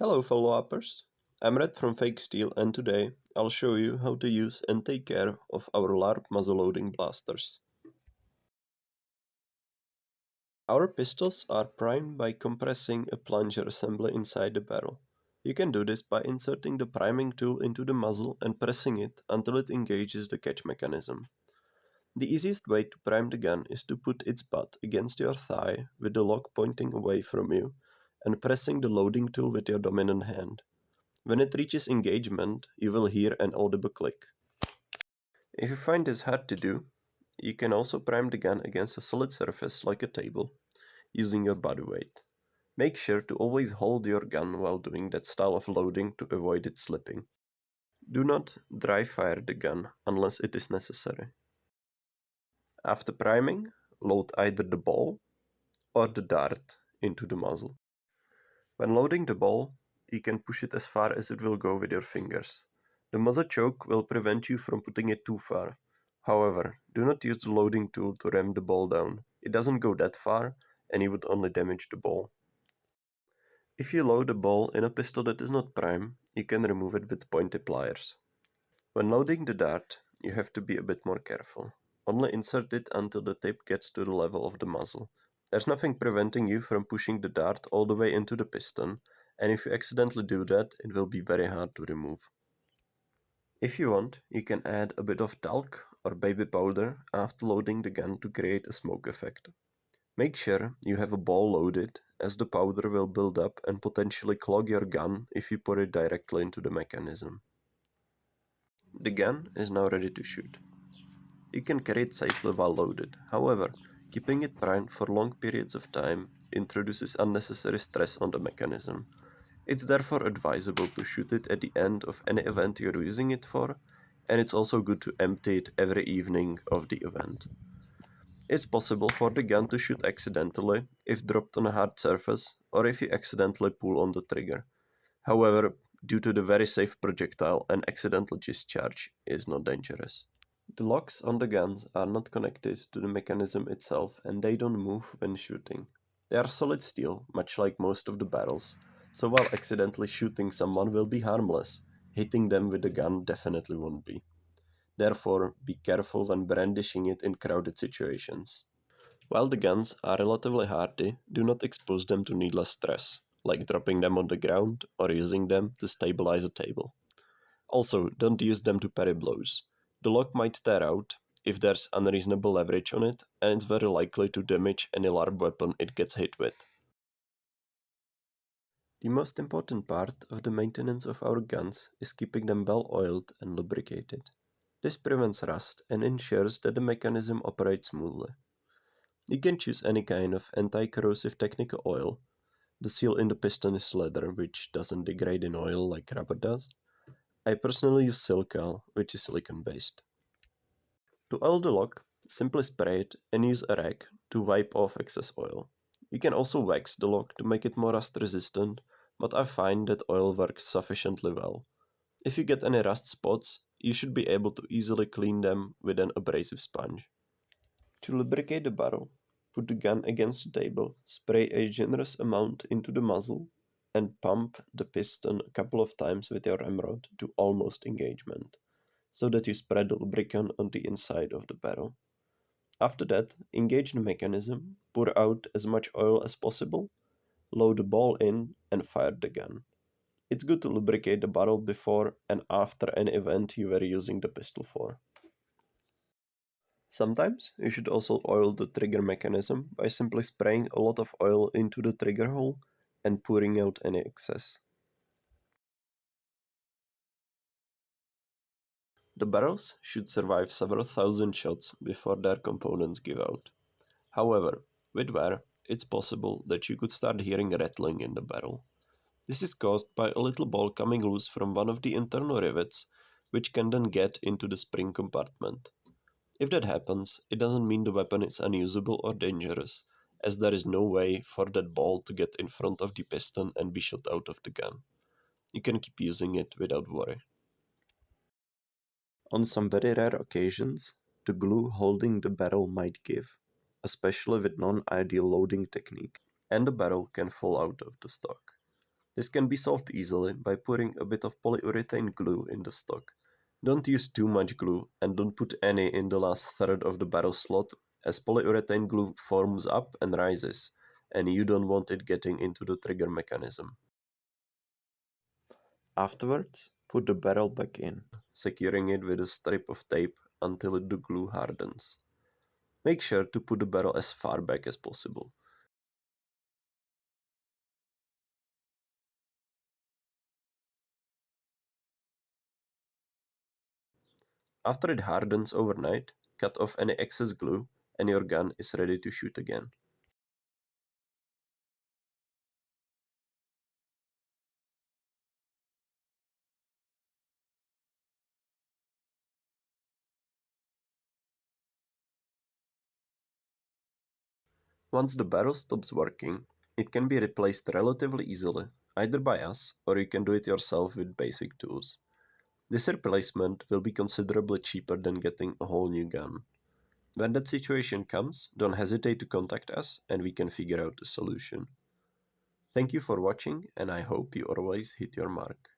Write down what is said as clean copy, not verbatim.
Hello fellow uppers, I'm Red from FakeSteel and today I'll show you how to use and take care of our LARP muzzleloading blasters. Our pistols are primed by compressing a plunger assembly inside the barrel. You can do this by inserting the priming tool into the muzzle and pressing it until it engages the catch mechanism. The easiest way to prime the gun is to put its butt against your thigh with the lock pointing away from you and pressing the loading tool with your dominant hand. When it reaches engagement, you will hear an audible click. If you find this hard to do, you can also prime the gun against a solid surface like a table, using your body weight. Make sure to always hold your gun while doing that style of loading to avoid it slipping. Do not dry fire the gun unless it is necessary. After priming, load either the ball or the dart into the muzzle. When loading the ball, you can push it as far as it will go with your fingers. The muzzle choke will prevent you from putting it too far. However, do not use the loading tool to ram the ball down. It doesn't go that far, and you would only damage the ball. If you load a ball in a pistol that is not prime, you can remove it with pointy pliers. When loading the dart, you have to be a bit more careful. Only insert it until the tip gets to the level of the muzzle. There's nothing preventing you from pushing the dart all the way into the piston, and if you accidentally do that, it will be very hard to remove. If you want, you can add a bit of talc or baby powder after loading the gun to create a smoke effect. Make sure you have a ball loaded, as the powder will build up and potentially clog your gun if you pour it directly into the mechanism. The gun is now ready to shoot. You can carry it safely while loaded. However, keeping it primed for long periods of time introduces unnecessary stress on the mechanism. It's therefore advisable to shoot it at the end of any event you're using it for, and it's also good to empty it every evening of the event. It's possible for the gun to shoot accidentally if dropped on a hard surface or if you accidentally pull on the trigger. However, due to the very safe projectile, an accidental discharge is not dangerous. The locks on the guns are not connected to the mechanism itself and they don't move when shooting. They are solid steel, much like most of the barrels, so while accidentally shooting someone will be harmless, hitting them with the gun definitely won't be. Therefore, be careful when brandishing it in crowded situations. While the guns are relatively hardy, do not expose them to needless stress, like dropping them on the ground or using them to stabilize a table. Also, don't use them to parry blows. The lock might tear out if there's unreasonable leverage on it, and it's very likely to damage any LARP weapon it gets hit with. The most important part of the maintenance of our guns is keeping them well oiled and lubricated. This prevents rust and ensures that the mechanism operates smoothly. You can choose any kind of anti-corrosive technical oil. The seal in the piston is leather, which doesn't degrade in oil like rubber does. I personally use Silcal, which is silicone based. To oil the lock, simply spray it and use a rag to wipe off excess oil. You can also wax the lock to make it more rust resistant, but I find that oil works sufficiently well. If you get any rust spots, you should be able to easily clean them with an abrasive sponge. To lubricate the barrel, put the gun against the table, spray a generous amount into the muzzle, and pump the piston a couple of times with your ramrod to almost engagement, so that you spread the lubricant on the inside of the barrel. After that, engage the mechanism, pour out as much oil as possible, load the ball in, and fire the gun. It's good to lubricate the barrel before and after an event you were using the pistol for. Sometimes you should also oil the trigger mechanism by simply spraying a lot of oil into the trigger hole and pouring out any excess. The barrels should survive several thousand shots before their components give out. However, with wear, it's possible that you could start hearing rattling in the barrel. This is caused by a little ball coming loose from one of the internal rivets, which can then get into the spring compartment. If that happens, it doesn't mean the weapon is unusable or dangerous, as there is no way for that ball to get in front of the piston and be shot out of the gun. You can keep using it without worry. On some very rare occasions, the glue holding the barrel might give, especially with non-ideal loading technique, and the barrel can fall out of the stock. This can be solved easily by putting a bit of polyurethane glue in the stock. Don't use too much glue and don't put any in the last third of the barrel slot, as polyurethane glue forms up and rises, and you don't want it getting into the trigger mechanism. Afterwards, put the barrel back in, securing it with a strip of tape until the glue hardens. Make sure to put the barrel as far back as possible. After it hardens overnight, cut off any excess glue and your gun is ready to shoot again. Once the barrel stops working, it can be replaced relatively easily, either by us or you can do it yourself with basic tools. This replacement will be considerably cheaper than getting a whole new gun. When that situation comes, don't hesitate to contact us and we can figure out a solution. Thank you for watching and I hope you always hit your mark.